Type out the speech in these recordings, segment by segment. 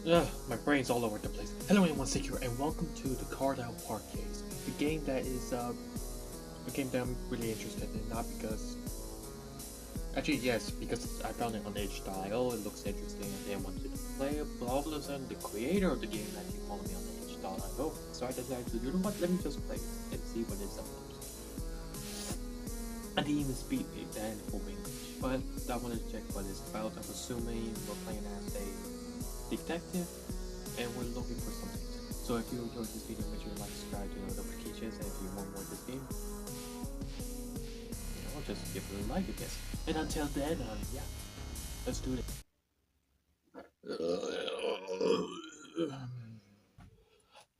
Ugh, my brain's all over the place. Hello everyone, Secure, and welcome to the Cardinal Case. The game that is a game that I'm really interested in, not because actually yes, because I found it on itch.io, it looks interesting and then wanted to play it, but all of a sudden the creator of the game actually followed me on itch.io. So I decided to, you know what, let me just play it and see what it's up to. I didn't even speak that in full English, but I wanted to check what it's about. I'm assuming we're playing as a detective and we're looking for something. So if you enjoyed this video, make sure to like, subscribe, to notifications, and if you want more of this game, just give it a like, I guess. And until then, yeah, let's do it.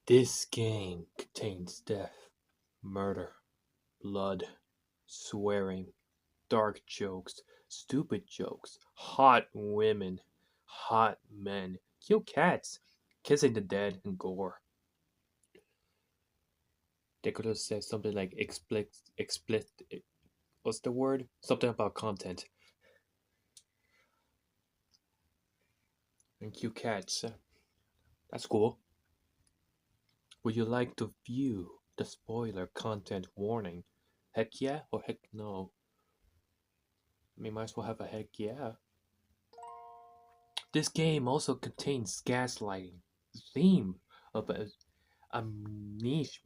This game contains death, murder, blood, swearing, dark jokes, stupid jokes, hot women, hot men, kill cats, kissing the dead, and gore. They could have said something like explicit. What's the word? Something about content. And kill cats. That's cool. Would you like to view the spoiler content warning? Heck yeah or heck no? We might as well have a heck yeah. This game also contains gaslighting, theme of amnesia,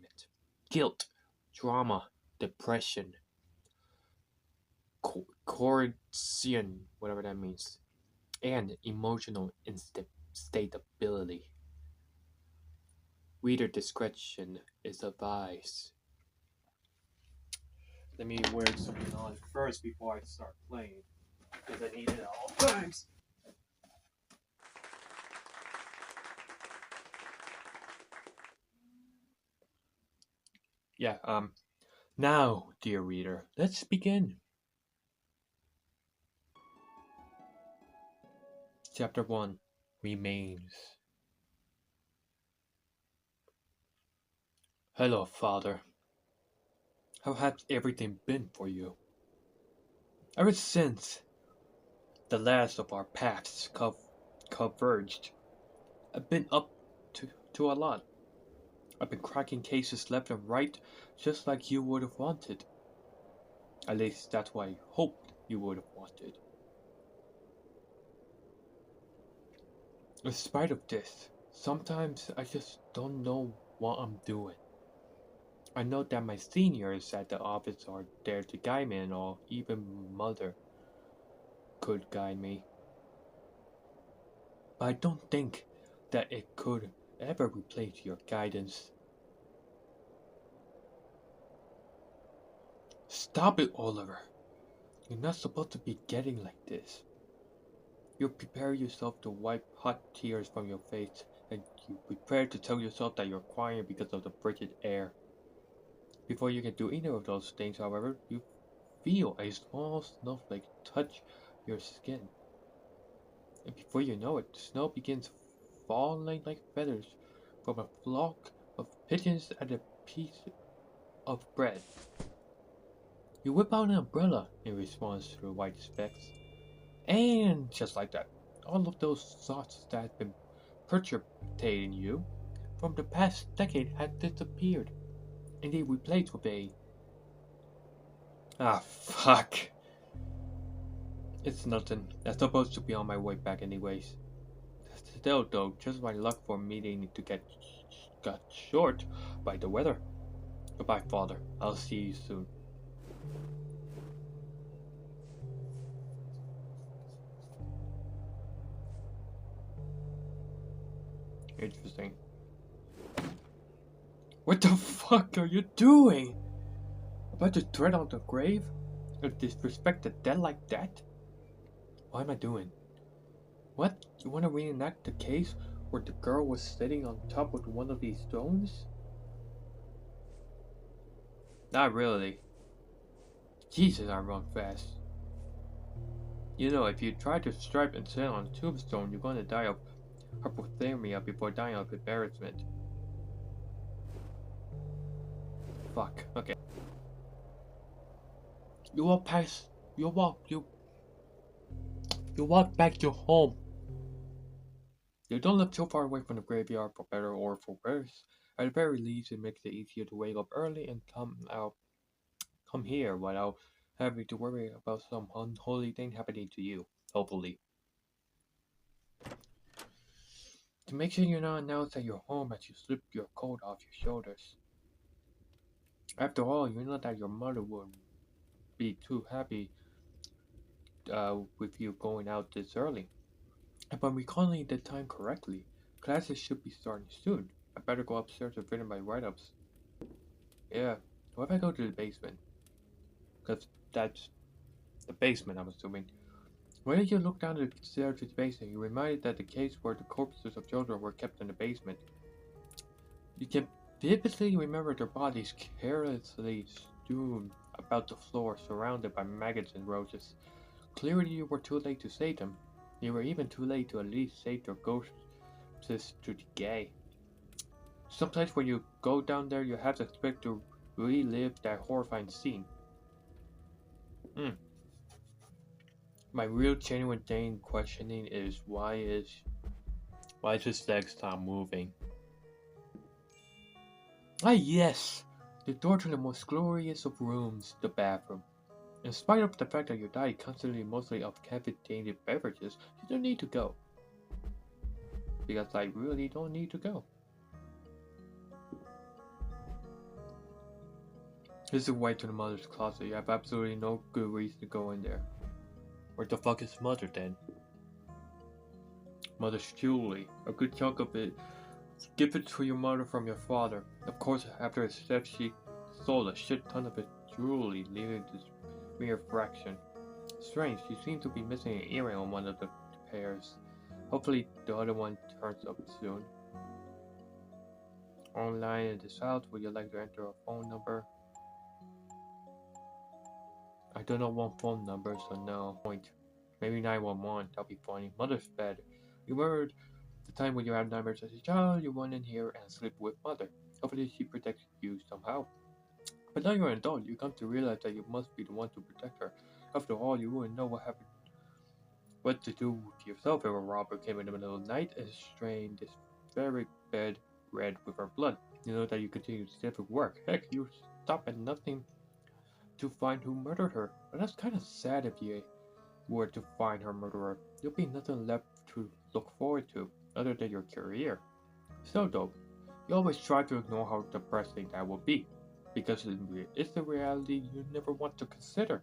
guilt, drama, depression, coercion, whatever that means, and emotional instability. Reader discretion is advised. Let me wear something on first before I start playing, because I need it at all times. Yeah, now, dear reader, let's begin. Chapter 1 Remains. Hello, Father. How has everything been for you? Ever since the last of our paths converged, I've been up to a lot. I've been cracking cases left and right, just like you would have wanted. At least that's what I hoped you would have wanted. In spite of this, sometimes I just don't know what I'm doing. I know that my seniors at the office are there to guide me and all, even Mother could guide me. But I don't think that it could ever replace your guidance. Stop it, Oliver. You're not supposed to be getting like this. You prepare yourself to wipe hot tears from your face, and you prepare to tell yourself that you're crying because of the frigid air. Before you can do either of those things, however, you feel a small snowflake touch your skin. And before you know it, the snow begins falling like feathers from a flock of pigeons at a piece of bread. You whip out an umbrella in response to the white specks. And just like that, all of those thoughts that had been perturbating you from the past decade had disappeared, and they replaced with a fuck. It's nothing. I'm supposed to be on my way back anyways. Still though, just my luck for meeting to get cut short by the weather. Goodbye, Father. I'll see you soon. Interesting. What the fuck are you doing? About to tread on the grave? Or disrespect the dead like that? What am I doing? What? You want to reenact the case where the girl was sitting on top of one of these stones? Not really. Jesus, I run fast. You know, if you try to stripe and sit on a tombstone, you're gonna die of hypothermia before dying of embarrassment. Fuck. Okay. You walk past. You walk back to home. You don't live too far away from the graveyard for better or for worse. At the very least, it makes it easier to wake up early and come here without having to worry about some unholy thing happening to you. Hopefully. To make sure you're not announced at your home as you slip your coat off your shoulders. After all, you know that your mother would be too happy with you going out this early. If I'm recalling the time correctly, classes should be starting soon. I better go upstairs and finish my write-ups. Yeah, what if I go to the basement? Because that's the basement, I'm assuming. When you look down the stairs to the basement, you're reminded that the case where the corpses of children were kept in the basement. You can vividly remember their bodies carelessly strewn about the floor, surrounded by maggots and roaches. Clearly, you were too late to save them. You were even too late to at least save their ghosts to decay. Sometimes when you go down there, you have to expect to relive that horrifying scene. My real genuine thing questioning is why is his legs stop moving? Ah yes! The door to the most glorious of rooms, the bathroom. In spite of the fact that your diet constantly mostly of caffeinated beverages, you don't need to go. Because I really don't need to go. This is the way to the mother's closet. You have absolutely no good reason to go in there. Where the fuck is mother then? Mother's jewelry. A good chunk of it. Give it to your mother from your father. Of course, after his death, she sold a shit ton of his jewelry, leaving this mere fraction. Strange, you seem to be missing an earring on one of the pairs. Hopefully, the other one turns up soon. Online in the south, would you like to enter a phone number? I don't know one phone number, so no. Point. Maybe 911, that'll be funny. Mother's bed. You remember the time when you had nightmares as a child, you went in here and slept with mother. Hopefully she protects you somehow. But now you're an adult, you come to realize that you must be the one to protect her. After all, you wouldn't know what to do with yourself if a robber came in the middle of the night and strained this very bed red with her blood. You know that you continue to stay at work. Heck, you stop at nothing to find who murdered her. But that's kind of sad if you were to find her murderer. There'll be nothing left to look forward to other than your career. Still though, you always try to ignore how depressing that will be, because it's the reality you never want to consider.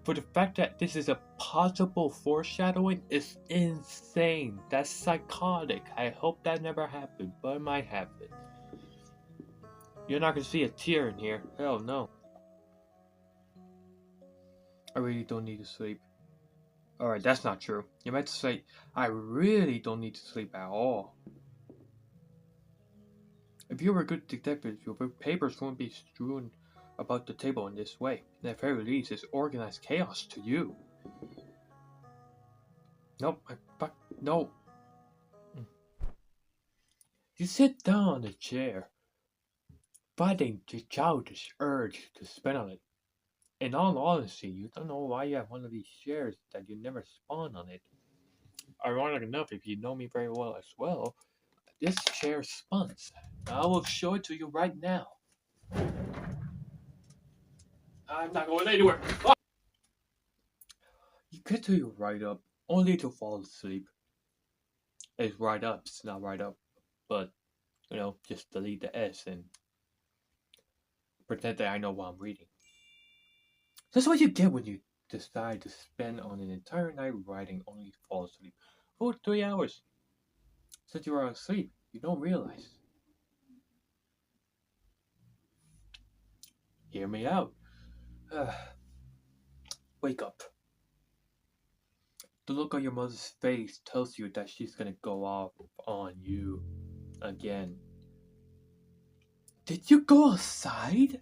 For the fact that this is a possible foreshadowing is insane. That's psychotic. I hope that never happened, but it might happen. You're not gonna see a tear in here. Hell no. I really don't need to sleep. Alright, that's not true. You meant to say, I really don't need to sleep at all. If you were a good detective, your papers wouldn't be strewn about the table in this way. At the very least, it's organized chaos to you. Nope, no. You sit down on the chair, fighting the childish urge to spin on it. In all honesty, you don't know why you have one of these chairs that you never spawn on it. Ironic enough, if you know me very well as well, this chair spuns. I will show it to you right now. I'm not going anywhere. Oh! You get to your right up, only to fall asleep. It's right up, it's not right up. But, just delete the S and pretend that I know what I'm reading. That's what you get when you decide to spend on an entire night writing only to fall asleep. For 3 hours. Since you are asleep, you don't realize. Hear me out. Wake up. The look on your mother's face tells you that she's gonna go off on you again. Did you go outside?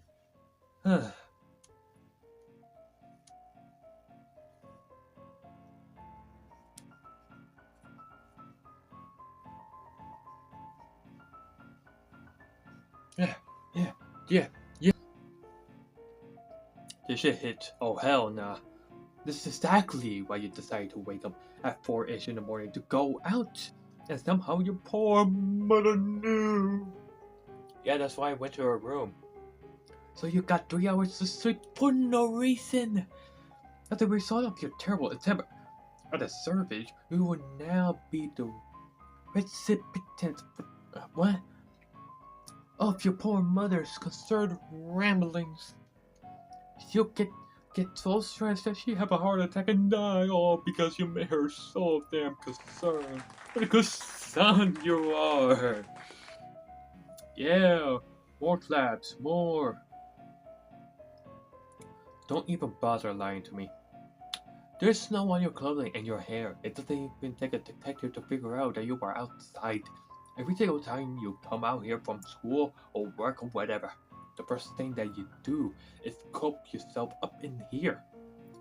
Yeah, yeah. This shit hits. Oh hell nah. This is exactly why you decided to wake up at 4-ish in the morning to go out. And somehow your poor mother knew. Yeah, that's why I went to her room. So you got 3 hours to sleep for no reason. As a result of your terrible attempt at a service, you will now be the recipient what? Of your poor mother's concerned ramblings. She'll get so stressed that she have a heart attack and die, all because you made her so damn concerned. What a good son you are. Yeah, more claps, more. Don't even bother lying to me. There's snow on your clothing and your hair. It doesn't even take a detective to figure out that you are outside. Every single time you come out here from school or work or whatever, the first thing that you do is cope yourself up in here.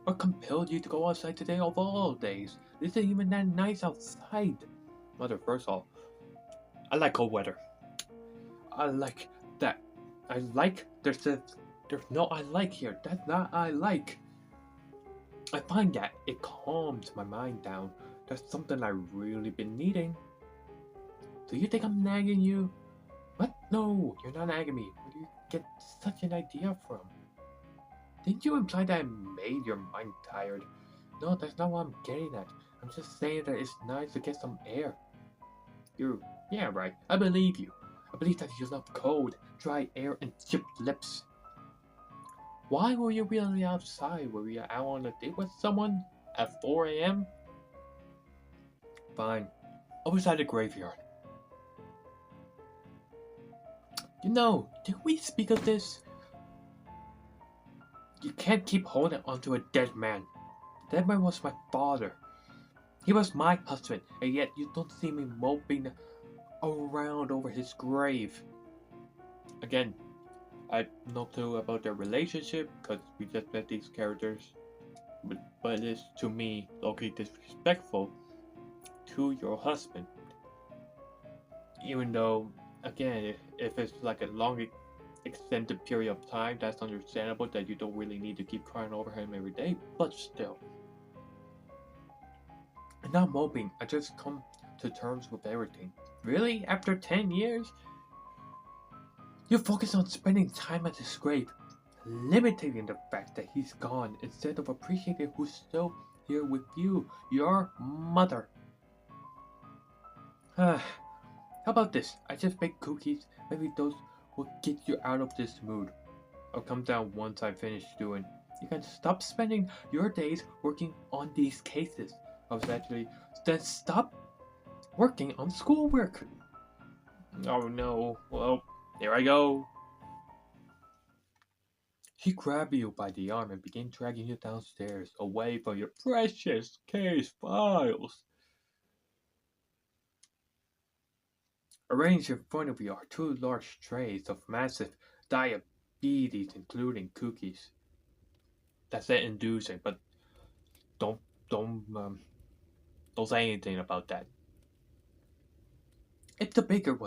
What compelled you to go outside today of all days? This isn't even that nice outside. Mother, first of all, I like cold weather. I like that. I like there's no I like here. That's not I like. I find that it calms my mind down. That's something I've really been needing. Do you think I'm nagging you? What? No, you're not nagging me. Where do you get such an idea from? Didn't you imply that I made your mind tired? No, that's not what I'm getting at. I'm just saying that it's nice to get some air. Yeah, right. I believe you. I believe that you love cold, dry air, and chipped lips. Why were you really outside? Were you out on a date with someone at 4 a.m.? Fine. I was at the graveyard. You know, did we speak of this? You can't keep holding onto a dead man. The dead man was my father. He was my husband, and yet you don't see me moping around over his grave. Again, I know too about their relationship because we just met these characters, but it's to me low-key disrespectful to your husband. Even though, again, if it's like a long extended period of time, that's understandable that you don't really need to keep crying over him every day, but still. I'm not moping, I just come to terms with everything. Really? After 10 years? You focus on spending time at his grave, limiting the fact that he's gone instead of appreciating who's still here with you, your mother. How about this? I just baked cookies. Maybe those will get you out of this mood. I'll come down once I finish doing. You can stop spending your days working on these cases. Then stop working on schoolwork. Oh no, well, here I go. He grabbed you by the arm and began dragging you downstairs, away from your precious case files. Arranged in front of you are 2 large trays of massive diabetes, including cookies. That's it inducing, but don't don't um don't say anything about that. If the baker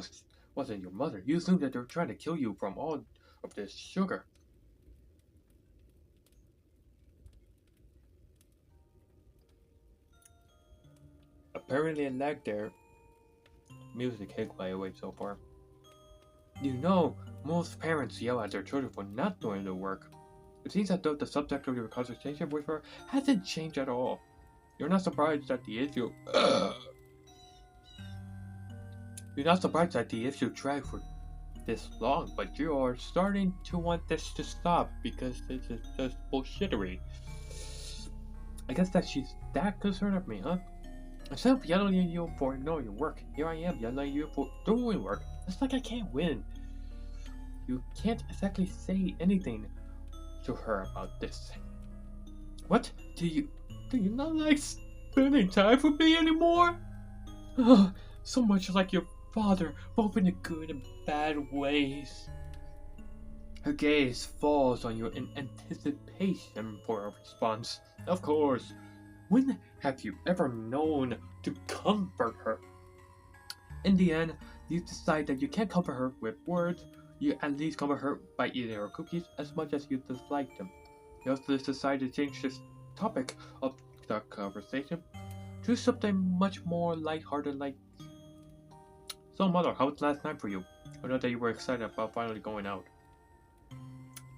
wasn't your mother, you assume that they're trying to kill you from all of this sugar. Apparently, it lacked their music hit by away so far. You know, most parents yell at their children for not doing the work. It seems as though the subject of your conversation with her hasn't changed at all. You're not surprised that the issue. You're not surprised that the issue dragged for this long, but you are starting to want this to stop because this is just bullshittery. I guess that she's that concerned of me, huh? Instead of yelling at you for ignoring your work, here I am yelling at you for doing work. It's like I can't win. You can't exactly say anything to her about this. What? Do you not like spending time with me anymore? So much like your father, both in the good and bad ways. Her gaze falls on you in anticipation for a response. Of course. When have you ever known to comfort her? In the end, you decide that you can't comfort her with words. You at least comfort her by eating her cookies as much as you dislike them. You also decide to change this topic of the conversation to something much more lighthearted, like So, Mother, how was last night for you? I know that you were excited about finally going out.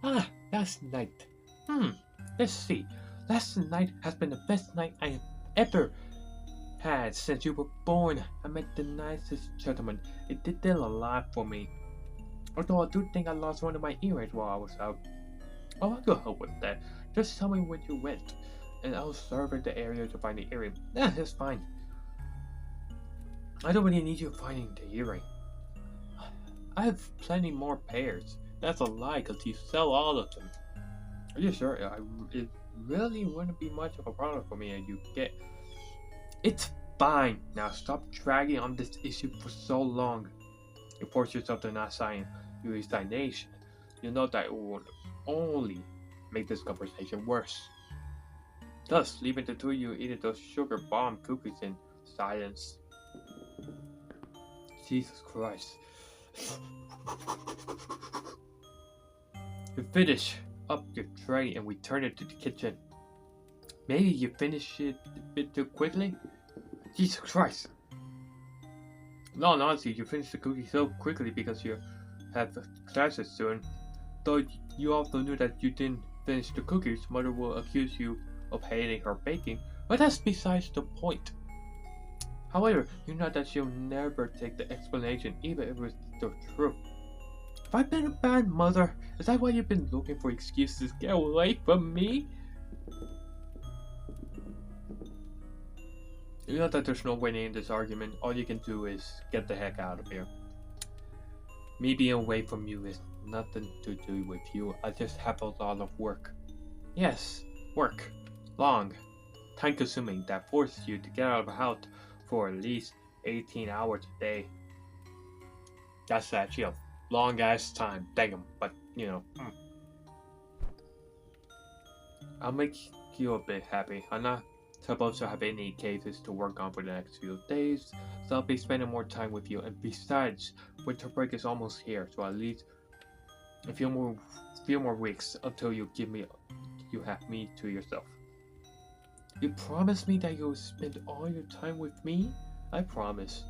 Ah, last night. Let's see. Last night has been the best night I have ever had since you were born. I met the nicest gentleman. It did a lot for me. Although I do think I lost one of my earrings while I was out. Oh, I could help with that. Just tell me when you went, and I'll survey the area to find the earring. Yeah, that's fine. I don't really need you finding the earring. I have plenty more pairs. That's a lie, because you sell all of them. Are you sure? It really wouldn't be much of a problem for me if you get... It's fine. Now stop dragging on this issue for so long. You force yourself to not sign your resignation. You know that it will only make this conversation worse. Thus, leaving the two of you eating those sugar bomb cookies in silence. Jesus Christ. You finish up your tray and return it to the kitchen. Maybe you finish it a bit too quickly? Jesus Christ. No, honestly, you finish the cookie so quickly because you have classes soon. Though you also knew that you didn't finish the cookies, Mother will accuse you of hating her baking, but that's besides the point. However, you know that she'll never take the explanation even if it's the truth. Have I been a bad mother? Is that why you've been looking for excuses to get away from me? You know that there's no winning in this argument. All you can do is get the heck out of here. Me being away from you is nothing to do with you. I just have a lot of work. Yes, work. Long. Time consuming that forces you to get out of the house for at least 18 hours a day. That's actually a long ass time. Damn, but you know. I'll make you a bit happy. I'm not supposed to have any cases to work on for the next few days, so I'll be spending more time with you. And besides, winter break is almost here, so at least a few more weeks until you have me to yourself. You promise me that you'll spend all your time with me? I promise.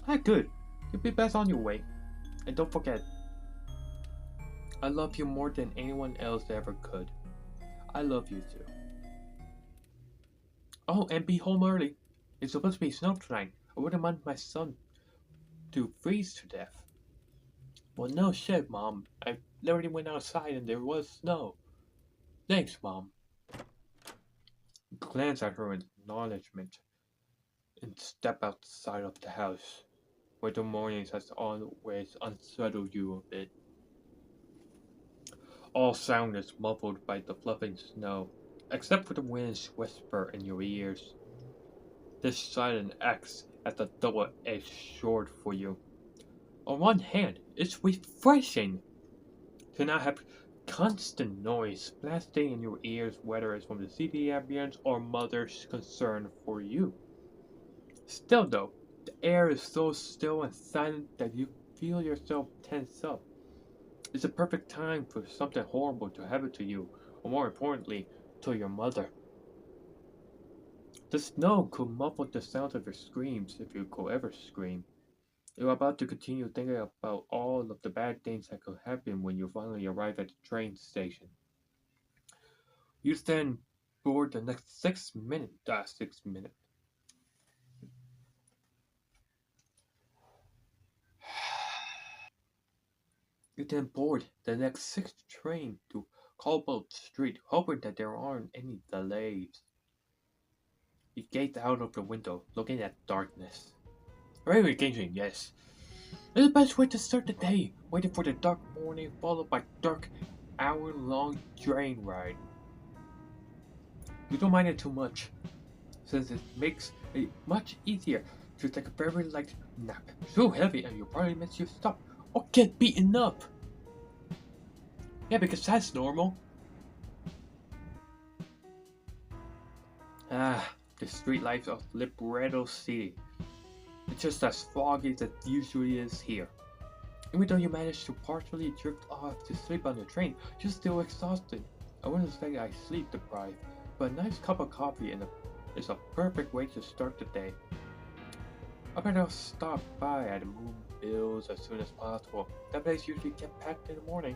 Ah, good. You'll be best on your way. And don't forget, I love you more than anyone else ever could. I love you too. Oh, and be home early. It's supposed to be snow tonight. I wouldn't want my son to freeze to death. Well, no shit, Mom. I literally went outside and there was snow. Thanks, Mom. Glance at her in acknowledgement and step outside of the house, where the mornings has always unsettled you a bit. All sound is muffled by the fluffing snow, except for the wind's whisper in your ears. This silence acts as a double-edged sword for you. On one hand, it's refreshing to not have constant noise blasting in your ears, whether it's from the city ambience or Mother's concern for you. Still though, the air is so still and silent that you feel yourself tense up. It's a perfect time for something horrible to happen to you, or more importantly, to your mother. The snow could muffle the sound of your screams if you could ever scream. You're about to continue thinking about all of the bad things that could happen when you finally arrive at the train station. You then board the next 6 minutes. 6 minutes. You then board the next 6th train to Cobalt Street, hoping that there aren't any delays. You gaze out of the window, looking at darkness. Very engaging, yes. It's the best way to start the day, waiting for the dark morning followed by dark hour-long train ride. You don't mind it too much, since it makes it much easier to take a very light nap. So heavy and you'll probably miss your stop or get beaten up. Yeah, because that's normal. The street life of Libretto City. It's just as foggy as it usually is here. Even though you managed to partially drift off to sleep on the train, you're still exhausted. I wouldn't say I sleep deprived, but a nice cup of coffee is a perfect way to start the day. I better stop by at Moonbills as soon as possible. That place usually gets packed in the morning.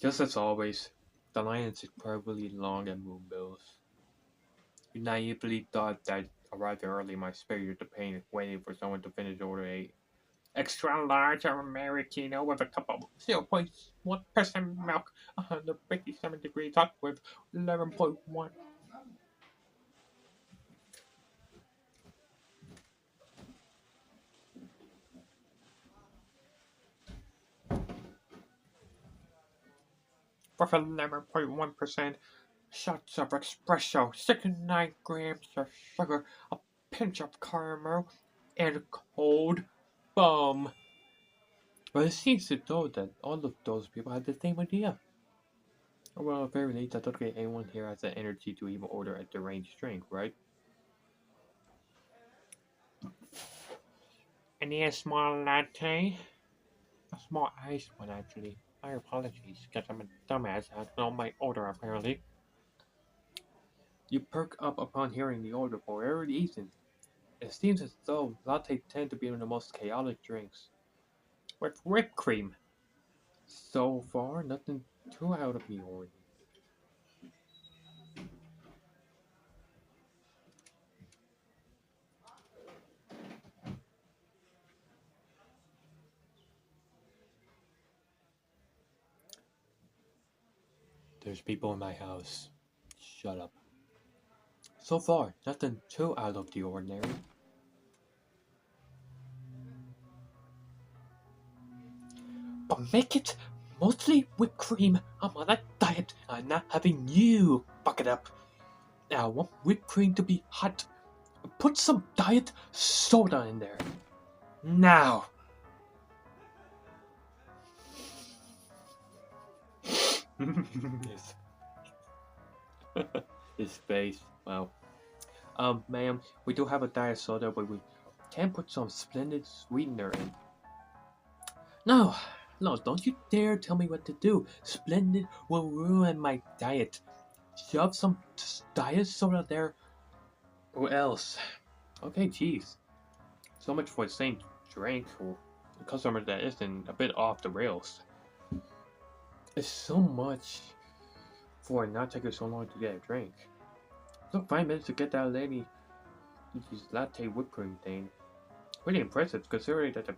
Just as always, the line is incredibly long at Moonbills. You naively thought that arriving early might spare you the pain of waiting for someone to finish order 8. Extra large Americano with a cup of 0.1% milk, 157 degrees hot with 11.1. With 11.1% shots of espresso, 69 grams of sugar, a pinch of caramel, and cold foam. But it seems to know that all of those people had the same idea. Well, at very least, I don't think anyone here has the energy to even order a deranged drink, right? I need a small latte. A small iced one, actually. My apologies, because I'm a dumbass. I don't know my order, apparently. You perk up upon hearing the order for whatever reason. It seems as though latte tend to be one of the most chaotic drinks. With whipped cream. So far, nothing too out of the ordinary. There's people in my house. Shut up. So far, nothing too out of the ordinary. But make it mostly whipped cream. I'm on a diet. I'm not having you fuck it up. Now, I want whipped cream to be hot. Put some diet soda in there. Now. his, his face. Wow. Ma'am, we do have a diet soda, but we can put some splendid sweetener in. No, no, don't you dare tell me what to do. Splendid will ruin my diet. Shove some diet soda there, or else. Okay, geez. So much for the same drink for a customer that isn't a bit off the rails. It's so much for it not taking so long to get a drink. It took 5 minutes to get that lady this latte whipped cream thing. Pretty impressive considering that the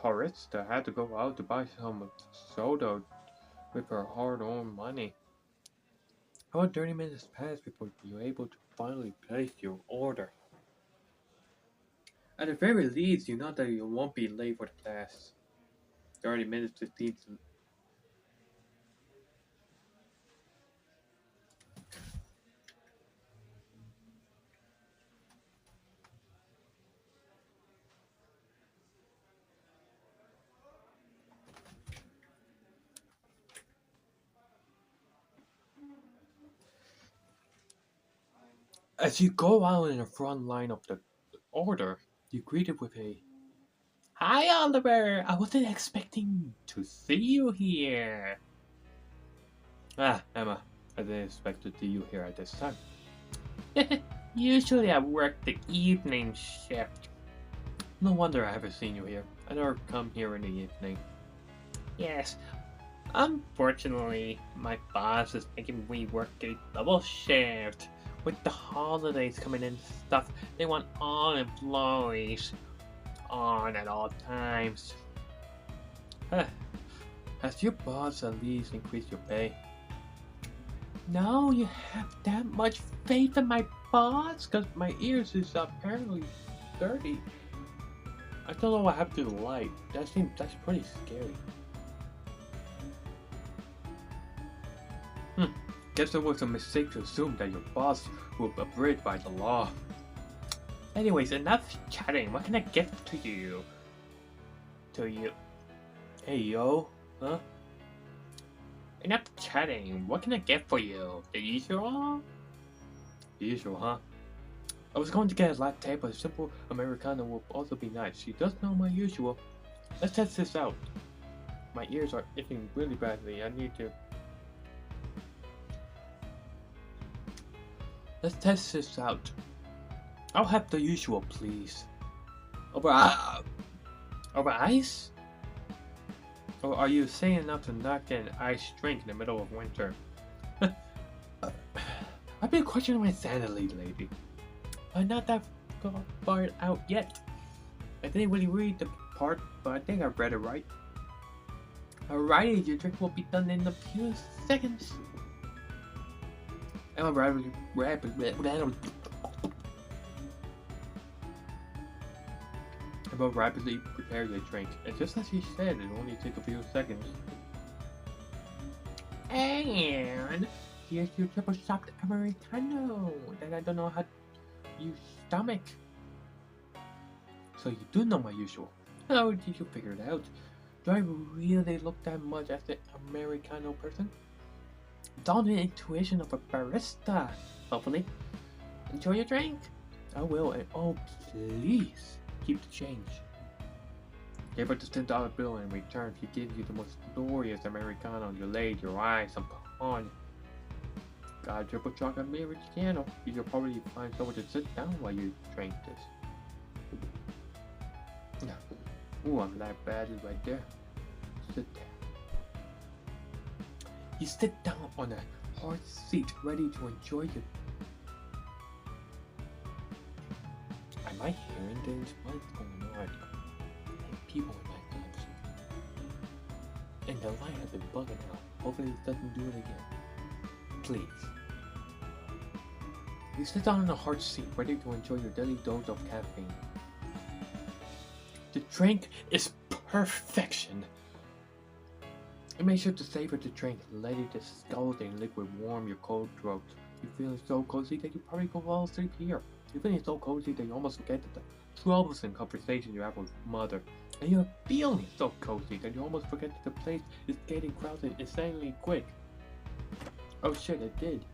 barista had to go out to buy some soda with her hard-earned money. About 30 minutes passed before you were able to finally place your order. At the very least, you know that you won't be late for the class. 30 minutes to seems. As you go out in the front line of the order, you're greeted with a "Hi, Oliver! I wasn't expecting to see you here." Ah, Emma, I didn't expect to see you here at this time. Usually I work the evening shift. No wonder I haven't seen you here. I never come here in the evening. Yes, unfortunately, my boss is making me work a double shift. With the holidays coming in and stuff, they want all employees on at all times. Huh. Has your boss at least increased your pay? No, you have that much faith in my boss? Because my ears is apparently dirty. I don't know what happened to the light. That's pretty scary. Guess it was a mistake to assume that your boss will abide by the law. Anyways, enough chatting. What can I get to you? Hey, yo. Huh? Enough chatting. What can I get for you? The usual? The usual, huh? I was going to get a latte, but a simple Americano will also be nice. She does know my usual. Let's test this out. My ears are itching really badly. I need to. Let's test this out. I'll have the usual, please. Over ice? Or are you saying enough to not get an ice drink in the middle of winter? I've been questioning my sanity lately. I'm not that far out yet. I didn't really read the part, but I think I read it right. Alrighty, your drink will be done in a few seconds. I'm about rapidly prepare your drink, and just as you said, it'll only take a few seconds. And here's your triple shot Americano that I don't know how to use stomach. So you do know my usual. How did you figure it out? Do I really look that much as an Americano person? It's all the intuition of a barista, hopefully. Enjoy your drink. I will, and oh please, keep the change. Give her the $10 bill, and in return she gives you the most glorious Americano you laid your eyes upon. Got a triple chocolate Americano. You should probably find someone to sit down while you drink this. Ooh, I'm that bad right there. Sit there. You sit down on a hard seat, ready to enjoy it. Am I hearing things? What's going on? And people in my house. And the light has been bugging out. Hopefully it doesn't do it again. Please. You sit down on a hard seat, ready to enjoy your daily dose of caffeine. The drink is perfection. And make sure to savor the drink, letting the scalding liquid warm your cold throat. You're feeling so cozy that you probably go fall asleep here. You're feeling so cozy that you almost forget the troublesome conversation you have with mother. And you're feeling so cozy that you almost forget that the place is getting crowded insanely quick. Oh shit, it did.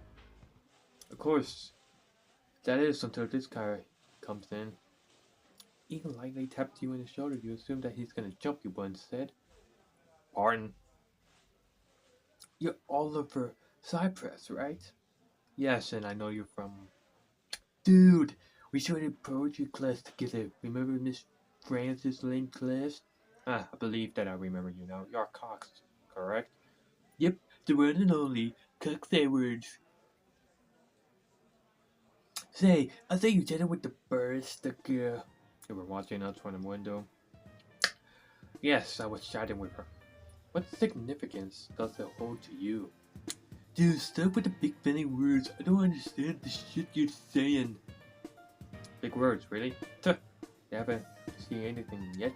Of course, that is until this guy comes in. Even lightly tapped you in the shoulder, you assume that he's gonna jump you, but instead, pardon. You're Oliver Cypress, right? Yes, and I know you're from... Dude, we showed a poetry class together. Remember Miss Francis Lynn class? I believe that I remember you now. You're Cox, correct? Yep, the one and only Cox Edwards. Say, I saw you chatting with the birds, the girl. You were watching us from the window. Yes, I was chatting with her. What significance does it hold to you? Dude, stop with the big fanny words. I don't understand the shit you're saying. Big words, really? Tuh. You haven't seen anything yet?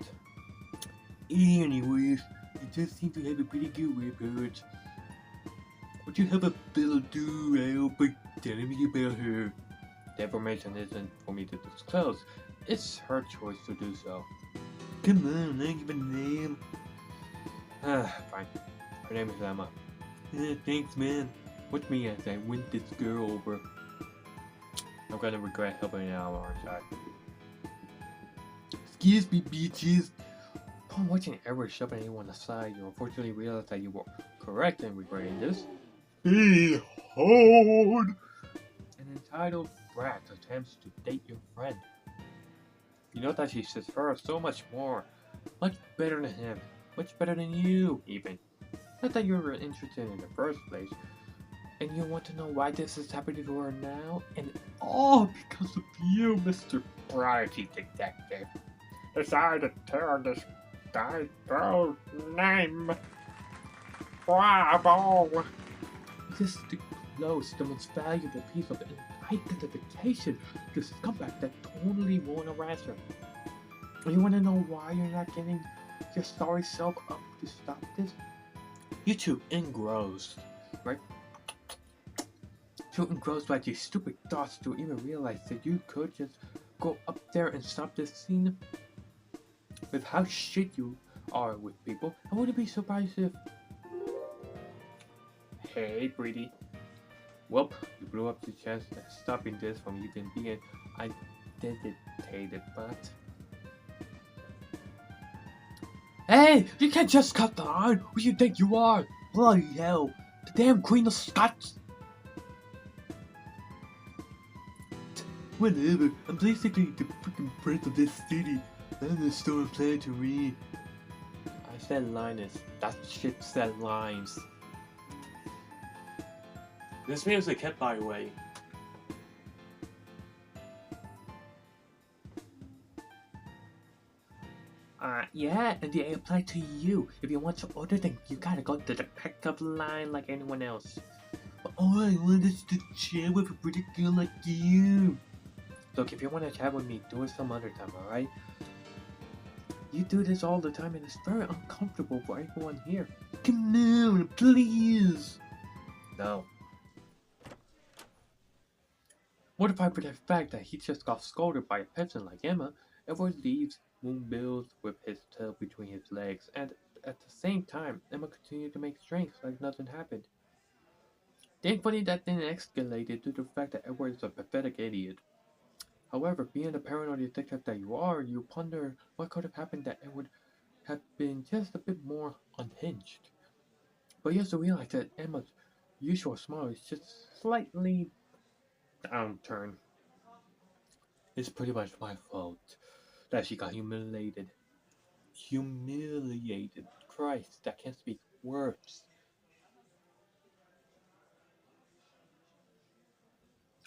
Anyways, you just seem to have a pretty good rapport. Would you have a little do by telling me about her? The information isn't for me to disclose. It's her choice to do so. Come on, I give a name. Fine. Her name is Emma. Thanks, man. Watch me as I win this girl over. I'm gonna regret helping out, aren't I? Excuse me, bitches. Upon watching Edward shoving anyone aside, you unfortunately realize that you were correct in regretting this. Behold! An entitled brat attempts to date your friend. You know that she says her so much more. Much better than him. Much better than you, even. Not that you were interested in the first place. And you want to know why this is happening to her now? And all because of you, Mr. Variety Detective. Decided to tear this guy's girl's name. Bravo! This is the close, the most valuable piece of identification to scumbag that totally won't harass her. And you want to know why you're not getting your sorry self up to stop this? You're too engrossed, right? Too engrossed by these stupid thoughts to even realize that you could just go up there and stop this scene. With how shit you are with people, I wouldn't be surprised if... Hey, Brady. Welp, you blew up the chance of stopping this from even being identified, but... Hey, you can't just cut the line. Who do you think you are? Bloody hell. The damn Queen of Scots. Whatever, I'm basically the freaking prince of this city. I'm the store plan to read. I said Linus. That shit said lines. This music hit, by the way. Yeah, and they apply to you. If you want to order, then you gotta go to the pickup line like anyone else. But all I want is to chat with a pretty girl like you. Look, if you want to chat with me, do it some other time, alright? You do this all the time and it's very uncomfortable for everyone here. Come on, please! No. What if I for the fact that he just got scolded by a peasant like Emma, Edward leaves Moonbills with his tail between his legs, and at the same time, Emma continued to make strength like nothing happened. Thankfully, that didn't escalate due to the fact that Edward is a pathetic idiot. However, being the paranoid detective that you are, you ponder what could have happened that Edward had been just a bit more unhinged. But you also realize that Emma's usual smile is just slightly downturned. It's pretty much my fault that she got humiliated. Humiliated. Christ, I can't speak words.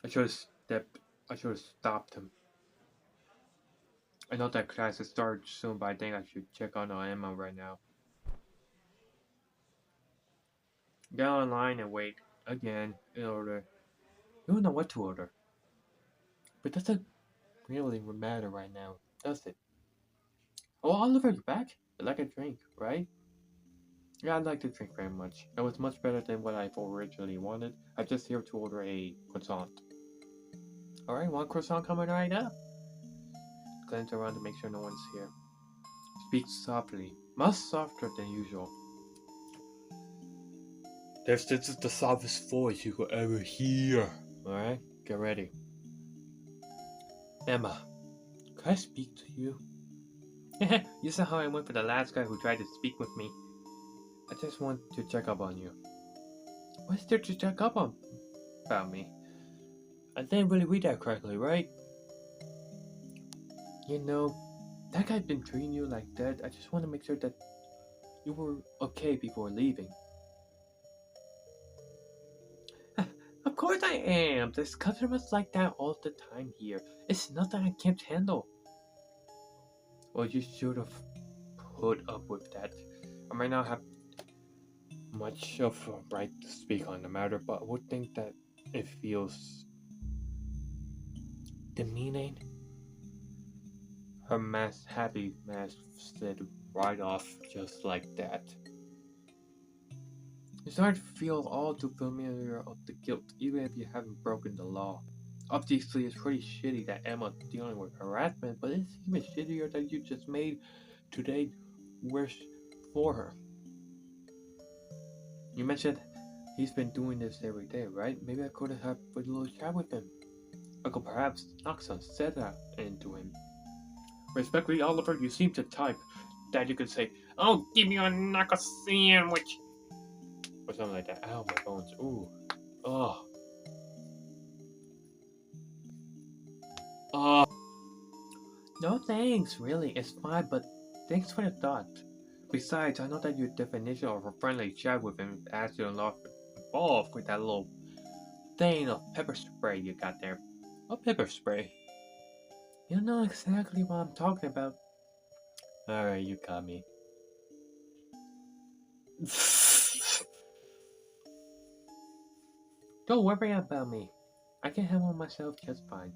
I should have stepped. I should have stopped him. I know that class is starts soon, but I think I should check on Emma right now. Get online and wait again in order. You don't know what to order, but doesn't really matter right now, does it? Oh, Oliver, you're back. You like a drink, right? Yeah, I like the drink very much. It was much better than what I originally wanted. I'm just here to order a croissant. Alright, one croissant coming right up. Glance around to make sure no one's here. Speak softly, much softer than usual. This is the softest voice you could ever hear. Alright, get ready. Emma, can I speak to you? You saw how I went for the last guy who tried to speak with me. I just want to check up on you. What's there to check up on about me? I didn't really read that correctly, right? You know, that guy's been treating you like that. I just want to make sure that you were okay before leaving. Of course I am. There's customers like that all the time here. It's nothing I can't handle. Well, you should have put up with that. I might not have much of a right to speak on the matter, but I would think that it feels demeaning. Her happy mask slid right off just like that. You start to feel all too familiar of the guilt, even if you haven't broken the law. Obviously, it's pretty shitty that Emma's dealing with harassment, but it's even shittier that you just made today worse for her. You mentioned he's been doing this every day, right? Maybe I could have a little chat with him. I could perhaps knock some sense that into him. Respectfully, Oliver, you seem to type that you could say, "Oh, give me a knuckle sandwich," or something like that. Ow, my bones. Ooh. Oh. Oh. No thanks, really. It's fine, but thanks for the thought. Besides, I know that your definition of a friendly chat with him adds you a lot involved with that little thing of pepper spray you got there. What pepper spray? You know exactly what I'm talking about. Alright, you got me. Don't worry about me. I can handle myself just fine.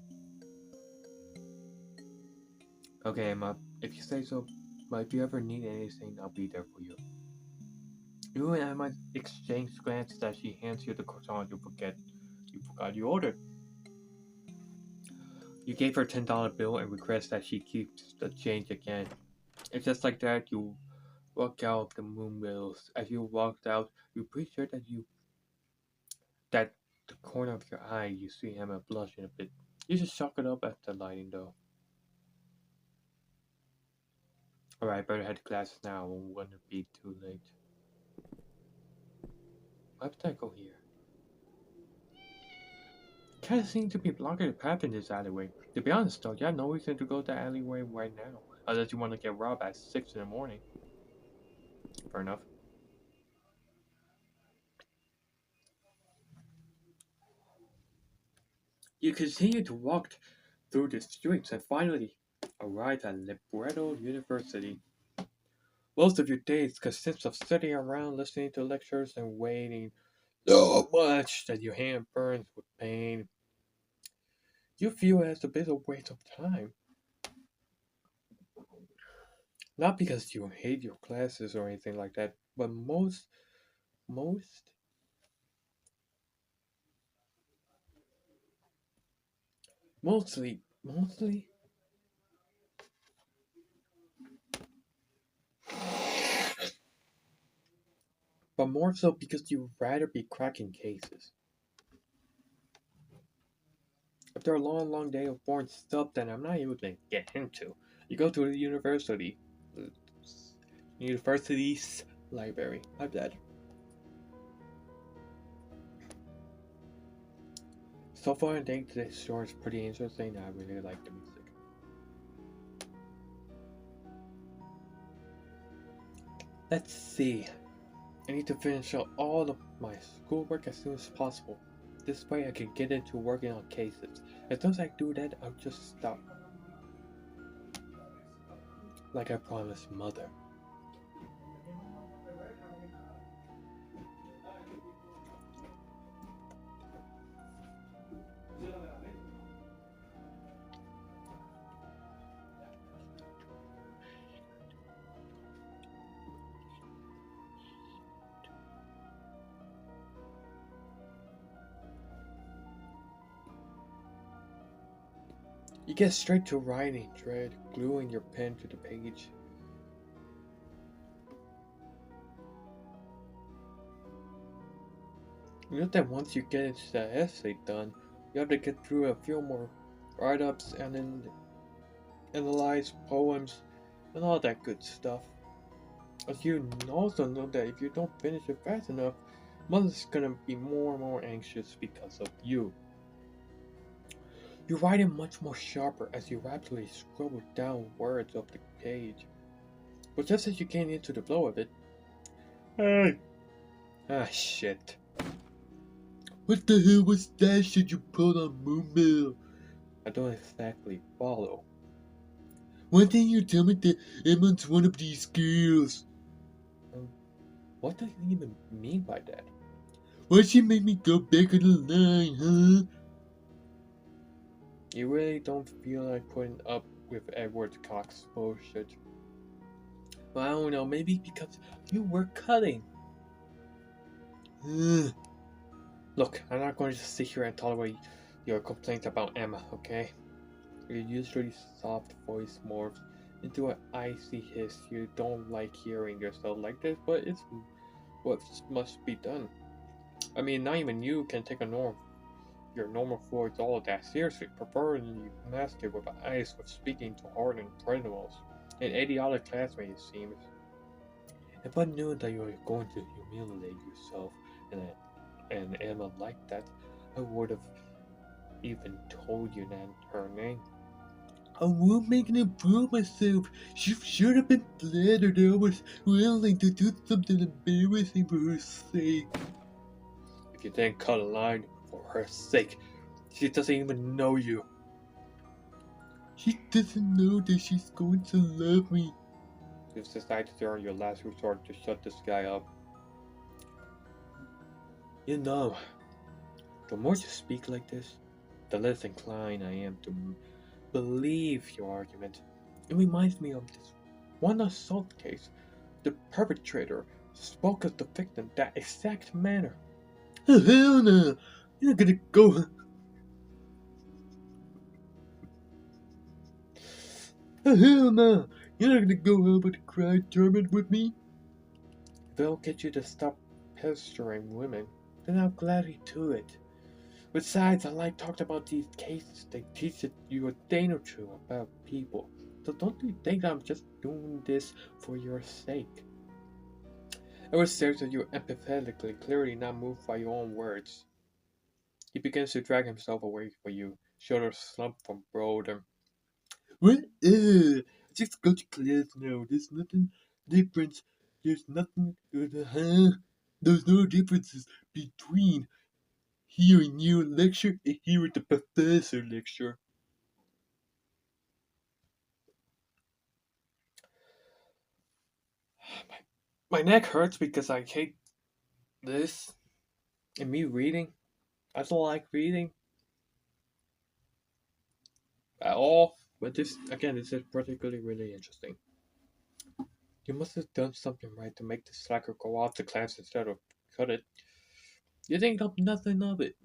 Okay, Emma, if you say so, but if you ever need anything, I'll be there for you. You and Emma exchange glances as she hands you the croissant you forgot you ordered. You gave her $10 bill and request that she keeps the change again. It's just like that you walk out of the Moonbills. As you walked out, you're pretty sure that the corner of your eye you see Emma blushing a bit. You just chalk it up as the lighting though. Alright, better head to classes now. I won't want to be too late. Why did I go here? Kinda seem to be blocking the path in this alleyway. To be honest though, you have no reason to go that alleyway right now. Unless you want to get robbed at 6 in the morning. Fair enough. You continue to walk through the streets and finally arrive at Libretto University. Most of your days consist of sitting around listening to lectures and waiting so much that your hand burns with pain. You feel it's a bit of a waste of time. Not because you hate your classes or anything like that, but most, mostly, but more so because you'd rather be cracking cases. After a long day of boring stuff that I'm not even gonna get into, you go to the university's library. My bad. So far, I think this story is pretty interesting. I really like the music. Let's see. I need to finish up all of my schoolwork as soon as possible. This way, I can get into working on cases. As soon as I do that, I'll just stop. Like I promised Mother. You get straight to writing, Dread, gluing your pen to the page. You know that once you get into the essay done, you have to get through a few more write-ups and then analyze poems and all that good stuff. As you also know that if you don't finish it fast enough, Mother's gonna be more and more anxious because of you. You write it much more sharper as you rapidly scribble down words off the page. But just as you get into the flow of it, hey! Ah, shit. What the hell was that shit you put on Moonbill? I don't exactly follow. Why didn't you tell me that Emma's one of these girls? What does he even mean by that? Why'd she make me go back on the line, huh? You really don't feel like putting up with Edward Cox's bullshit. Well, I don't know, maybe because you were cutting. Look, I'm not going to sit here and tolerate your complaints about Emma, okay? Your usually soft voice morphs into an icy hiss. You don't like hearing yourself like this, but it's what must be done. I mean, not even you can take your normal voice all that seriously, preferably mask it with ice with speaking to hardened criminals. An idiotic classmate, it seems. If I knew that you were going to humiliate yourself and Emma like that, I would have even told you that her name. I won't make an improve myself. She should have been flattered I was willing to do something embarrassing for her sake. If you didn't cut a line for her sake, she doesn't even know you. She doesn't know that she's going to love me. You've decided to on your last resort to shut this guy up. You know, the more you speak like this, the less inclined I am to believe your argument. It reminds me of this one assault case. The perpetrator spoke of the victim that exact manner. Oh, hell no! You're not gonna go. Oh, hell no! You're not gonna go home with a cry German with me? If it'll get you to stop pestering women, then I'll gladly do it. Besides, I like talking about these cases. They teach you a thing or two about people. So don't you think I'm just doing this for your sake? Edward stares at you empathetically, clearly not moved by your own words. He begins to drag himself away from you, shoulders slumped from boredom. What? Just go to class now. There's nothing difference. There's nothing. There's no differences between hearing you lecture and hearing the professor lecture. My neck hurts because I hate this and me reading. I don't like reading at all. But this, again, this is particularly really interesting. You must have done something right to make the slacker go off the class instead of cut it. You think of nothing of it.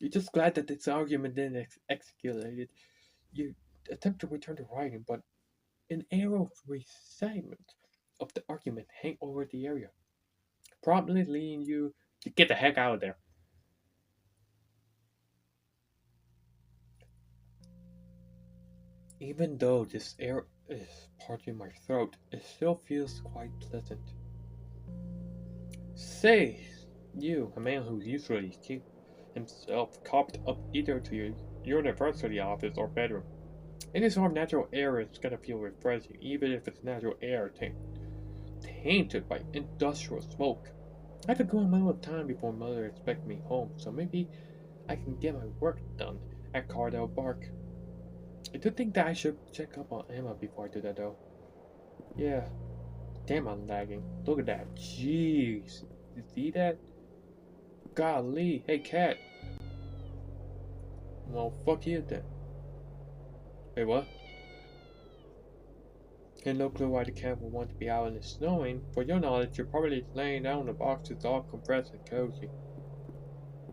You're just glad that this argument didn't escalate. You attempt to return to writing, but an air of resentment of the argument hang over the area, promptly leading you to get the heck out of there. Even though this air is parching my throat, it still feels quite pleasant. Say, you, a man who usually keeps himself cooped up either to your university office or bedroom. Any sort of natural air is gonna feel refreshing, even if it's natural air tainted by industrial smoke. I have a good amount of time before mother expects me home, so maybe I can get my work done at Cardinal Bark. I do think that I should check up on Emma before I do that though. Yeah, damn I'm lagging. Look at that. Jeez. You see that? Golly. Hey cat. Well, fuck you then. Wait, what? Had no clue why the cat would want to be out in the snowing. For your knowledge, you're probably laying down in a box that's all compressed and cozy.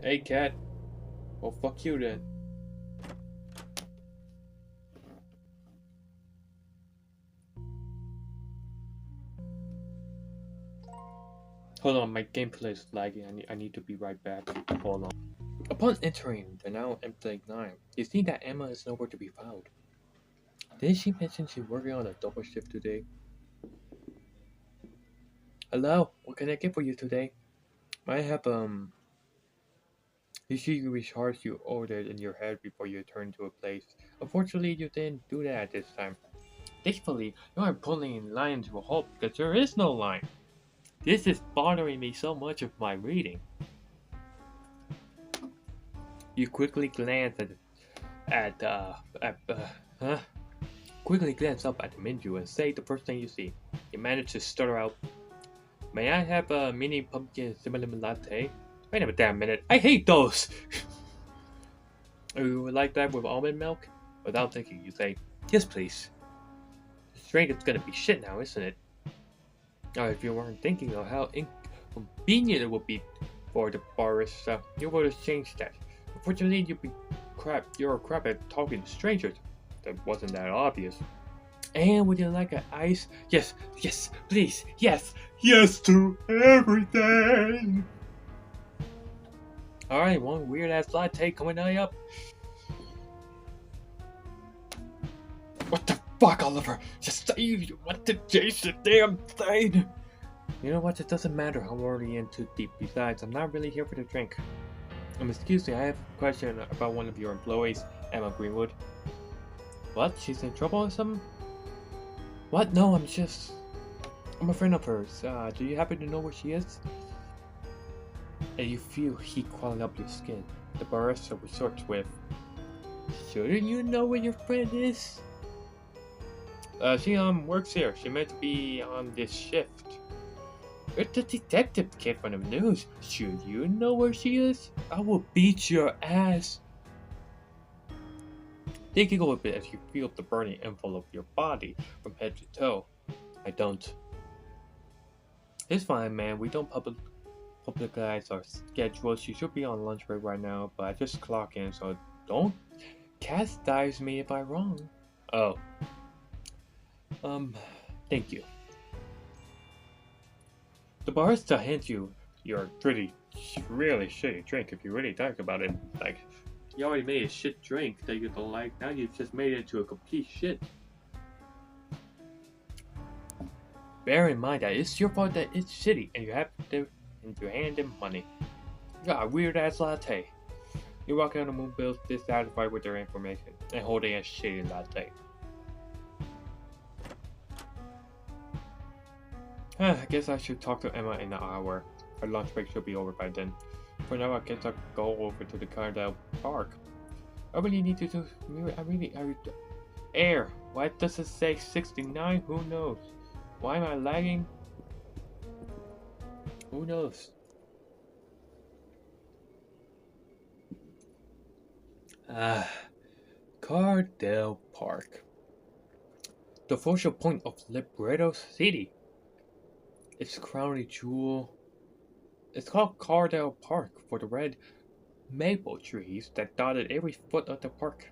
Hey cat. Well, fuck you then. Hold on, my gameplay is lagging. I need to be right back. Hold on. Upon entering the now empty line, you see that Emma is nowhere to be found. Didn't she mention she's working on a double shift today? Hello, what can I get for you today? I have usually you recharge you ordered in your head before you return to a place. Unfortunately, you didn't do that this time. Thankfully, you are pulling in line to a halt because there is no line. This is bothering me so much of my reading. You quickly glance huh? Quickly glance up at the menu and say the first thing you see. You manage to stutter out, "May I have a mini pumpkin cinnamon latte?" Wait a damn minute, I hate those! You would like that with almond milk? Without thinking, you say, "Yes, please." This drink is gonna be shit now, isn't it? Now, if you weren't thinking of how inconvenient it would be for the barista, you would have changed that. Unfortunately, you're a crap at talking to strangers. That wasn't that obvious. And would you like an ice? Yes, yes, please, yes, yes to everything! Alright, one weird ass latte coming up. What the fuck, Oliver? Just say you want to taste the damn thing! You know what, it doesn't matter, I'm already in too deep. Besides, I'm not really here for the drink. Excuse me, I have a question about one of your employees, Emma Greenwood. What? She's in trouble or something? What? No, I'm a friend of hers. Do you happen to know where she is? And you feel heat crawling up your skin. The barista resorts with, "Shouldn't you know where your friend is?" She works here. She meant to be on this shift. You're the detective kid from the news. Should you know where she is? I will beat your ass. They giggle a bit as you feel the burning envelope of your body from head to toe. I don't. It's fine, man. We don't publicize our schedules. She should be on lunch break right now, but I just clock in, so don't chastise me if I'm wrong. Oh. Thank you. The barista hands you your really shitty drink if you really think about it. Like, you already made a shit drink that you don't like, now you just made it into a complete shit. Bear in mind that it's your fault that it's shitty and you have to and you hand them money. You got a weird ass latte. You walk out of the moonbills dissatisfied with their information and holding a shitty latte. I guess I should talk to Emma in an hour. Her lunch break should be over by then. For now, I guess I'll go over to the Cardinal Park. I really need to do. Air. Why does it say 69? Who knows? Why am I lagging? Who knows? Cardell Park. The focal point of Libretto City. Its crowning jewel. It's called Cardell Park for the red maple trees that dotted every foot of the park.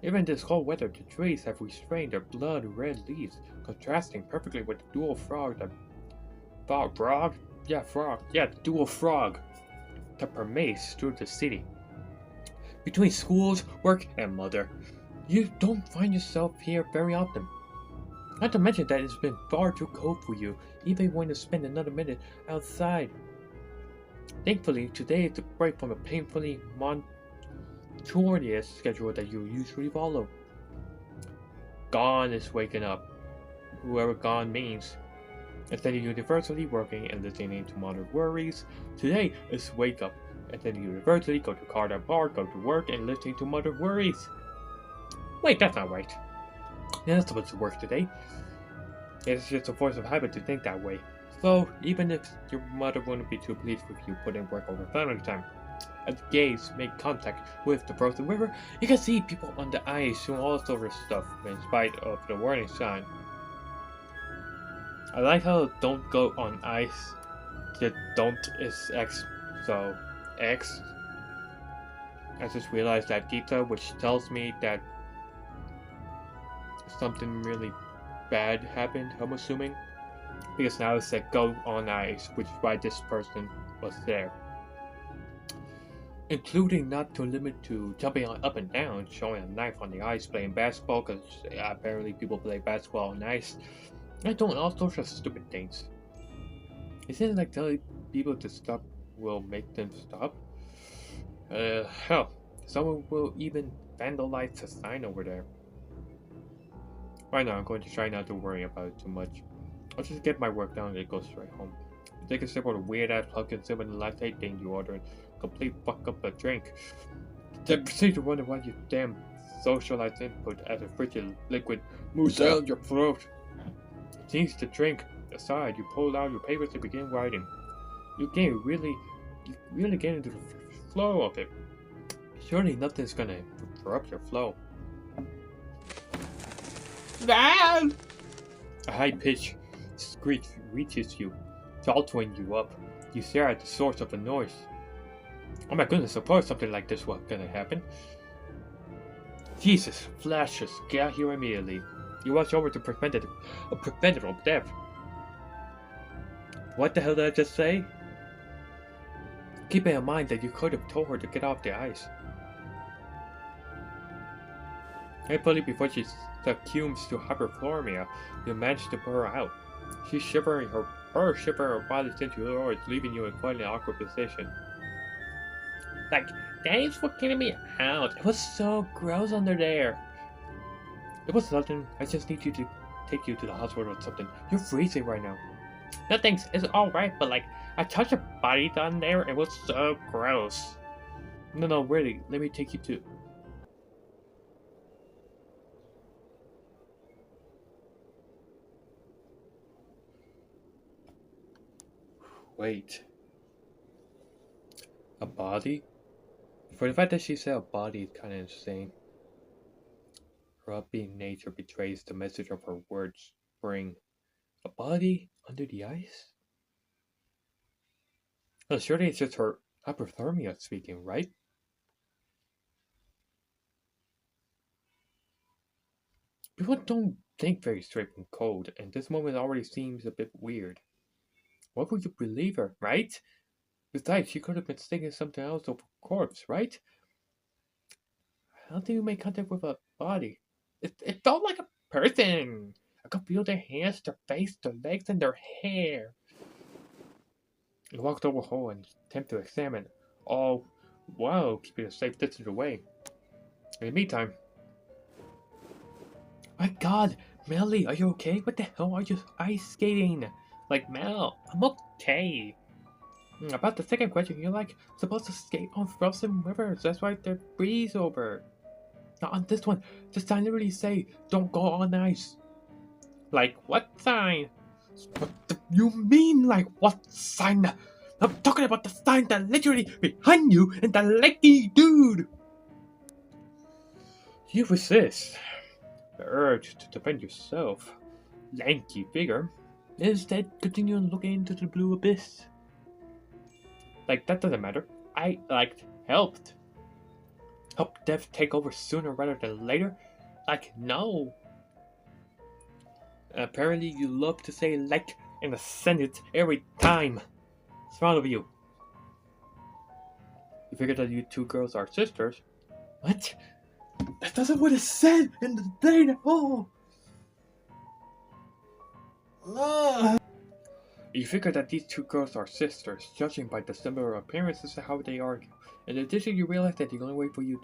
Even this cold weather, the trees have restrained their blood-red leaves, contrasting perfectly with the dual frog that frog? Yeah, frog. Yeah, the dual frog that permeates through the city. Between schools, work, and mother, you don't find yourself here very often. Not to mention that it's been far too cold for you, even when you spend another minute outside. Thankfully, today is a break from a painfully monotonous schedule that you usually follow. Gone is waking up. Whoever gone means. Instead of universally working and listening to modern worries, today is wake up. Attend university, go to Cardinal Park, go to work, and listening to modern worries. Wait, that's not right. You're not supposed to work today. It's just a force of habit to think that way. So, even if your mother wouldn't be too pleased with you putting work over family time, as gaze make contact with the frozen river, you can see people on the ice doing all sorts of stuff in spite of the warning sign. I like how don't go on ice. The don't is X, so X. I just realized that detail, which tells me that something really bad happened, I'm assuming. Because now it said go on ice, which is why this person was there. Including not to limit to jumping up and down, showing a knife on the ice, playing basketball, because apparently people play basketball on ice, and doing all sorts of stupid things. Isn't it like telling people to stop will make them stop? Hell, someone will even vandalize the sign over there. Right now, I'm going to try not to worry about it too much. I'll just get my work done and go straight home. You take a sip of the weird ass pumpkin cinnamon latte thing you ordered, complete fuck up a drink. Then proceed to wonder why your damn socialized input as a frigid liquid moves down your throat. Cease to drink. Aside, you pull out your papers and begin writing. You really get into the flow of it. Surely nothing's gonna interrupt your flow. A high-pitched screech reaches you, jolting you up. You stare at the source of the noise. Oh my goodness, of course something like this was gonna happen. Jesus, flashes, get out here immediately. You rush over to prevent a preventable death. What the hell did I just say? Keeping in mind that you could have told her to get off the ice. Thankfully, before she succumbs to hyperthermia, you manage to pull her out. She's shivering her body into yours, leaving you in quite an awkward position. Like, thanks for getting me out. It was so gross under there. It was nothing. I just need you to take you to the hospital or something. You're freezing right now. No thanks. It's alright, but like, I touched your body down there. It was so gross. No, really. Let me take you to... Wait. A body? For the fact that she said a body is kind of insane. Her upbeat nature betrays the message of her words. Spring. A body under the ice? Oh, surely it's just her hypothermia speaking, right? People don't think very straight when cold, and this moment already seems a bit weird. Why would you believe her, right? Besides, she could have been thinking something else over a corpse, right? How do you make contact with a body? It felt like a person! could feel their hands, their face, their legs, and their hair. I walked over a hole and attempted to examine. All while keeping a safe distance away. In the meantime, my God, Melly, are you okay? What the hell are you ice skating? Like, Mel, I'm okay. About the second question, you're like supposed to skate on frozen rivers. That's why they freeze over. Not on this one. The sign literally say, don't go on ice. Like, what sign? What do you mean, like, what sign? I'm talking about the sign that literally behind you and the leggy dude. You resist the urge to defend yourself, lanky figure. Instead, continue looking into the blue abyss. Like, that doesn't matter. I, like, helped. Help death take over sooner rather than later? Like, no. Apparently, you love to say like in a sentence every time. What's wrong with you? You figured that you two girls are sisters? What? That doesn't what it said in the thing at all. You figure that these two girls are sisters, judging by the similar appearances and how they argue. In addition, you realize that the only way for you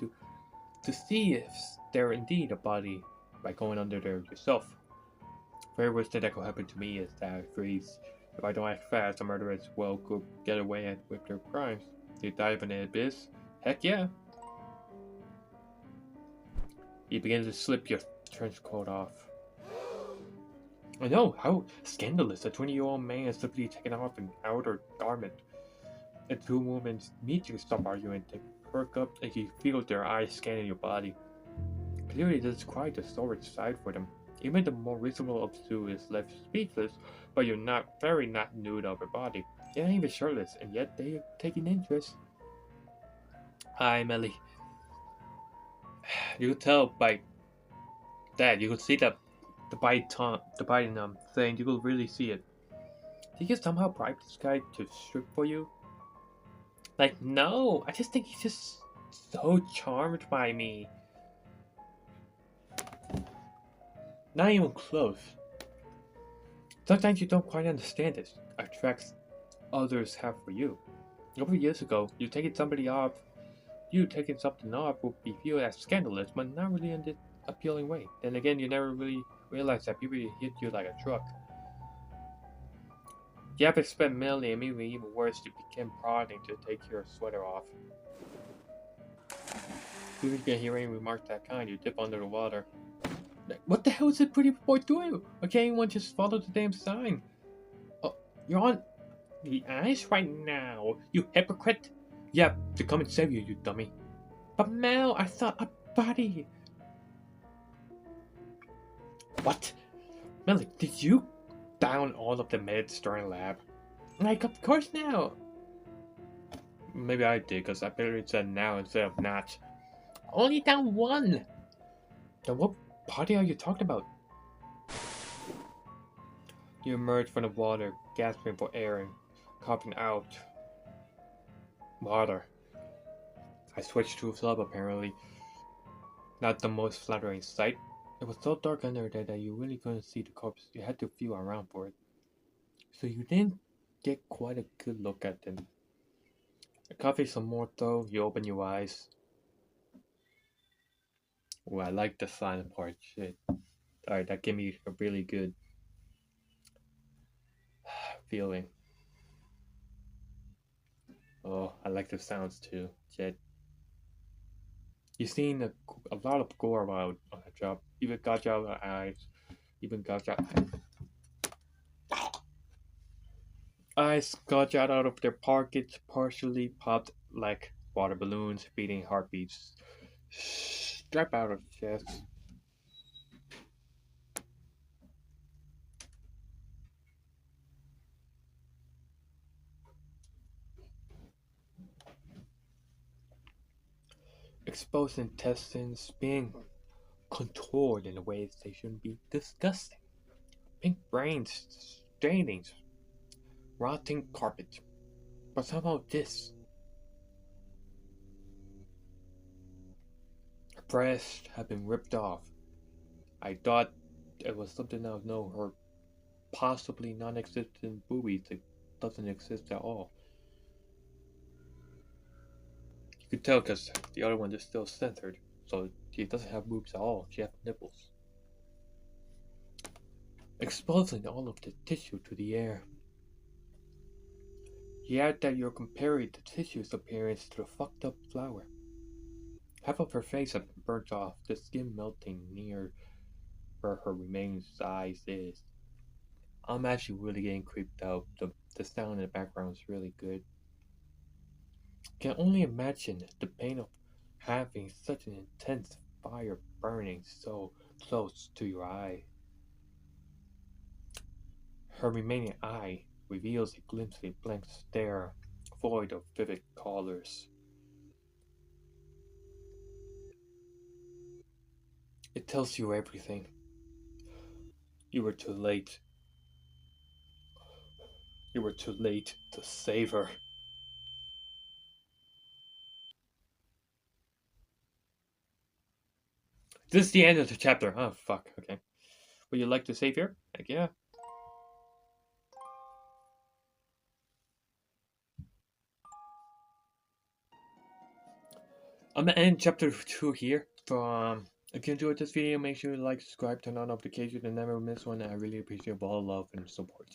to see if they're indeed a body by going under there yourself. Very worst thing that could happen to me is that I freeze. If I don't act fast, the murderers will could get away with their crimes. They dive in the abyss? Heck yeah. You begin to slip your trench coat off. I know, how scandalous. A 20-year-old man is simply taking off an outer garment. The two women immediately stop arguing. They perk up and you feel their eyes scanning your body. Clearly, this is quite a sordid sight for them. Even the more reasonable of the two is left speechless, but you're not nude of her body. They're not even shirtless, and yet they are taking interest. Hi, Melly. You could tell by that. You could see the biting thing. You could really see it. Did you somehow bribe this guy to strip for you? Like, no. I just think he's just so charmed by me. Not even close. Sometimes you don't quite understand this. Attracts others have for you. Over years ago, you taking something off would be viewed as scandalous, but not really in this appealing way. Then again, you never really realized that people hit you like a truck. You have to spend mainly and maybe even worse, you became prodding to take your sweater off. If you can hear any remarks that kind, you dip under the water. Like, what the hell is this pretty boy doing? Why can't anyone just follow the damn sign? Oh, you're on the ice right now, you hypocrite! Yeah, to come and save you, you dummy. But Mel, I thought a body. What? Mel, did you down all of the meds during lab? Like, of course now. Maybe I did, because I barely said now instead of not. Only down one. Then what body are you talking about? You emerge from the water, gasping for air and coughing out water. I switched to a club apparently. Not the most flattering sight. It was so dark under there that you really couldn't see the corpse. You had to feel around for it. So you didn't get quite a good look at them. The coffee some more though, you open your eyes. Oh, I like the silent part. Shit. Alright, that gave me a really good feeling. Oh, I like the sounds too. Shit. You've seen a lot of gore out on the job. Even got you out of the eyes. Even got you eyes got out of their pockets, partially popped like water balloons, beating heartbeats. Strap out of chest. Exposed intestines being contoured in ways they shouldn't be. Disgusting. Pink brains, stainings, rotting carpet. But somehow this. Her breast had been ripped off. I thought it was something out of no, or possibly non-existent boobies that doesn't exist at all. You could tell because the other one is still censored, so she doesn't have boobs at all. She has nipples, exposing all of the tissue to the air. Yet that you're comparing the tissue's appearance to a fucked up flower. Half of her face had been burnt off, the skin melting near where her remaining size is. I'm actually really getting creeped out. The sound in the background is really good. Can only imagine the pain of having such an intense fire burning so close to your eye. Her remaining eye reveals a glimpse of a blank stare, void of vivid colors. It tells you everything. You were too late. You were too late to save her. This is the end of the chapter. Oh, fuck. Okay. Would you like to save here? Heck yeah. I'm gonna end chapter 2 here. If you enjoyed this video, make sure to like, subscribe, turn on notifications, and never miss one. I really appreciate all love and support.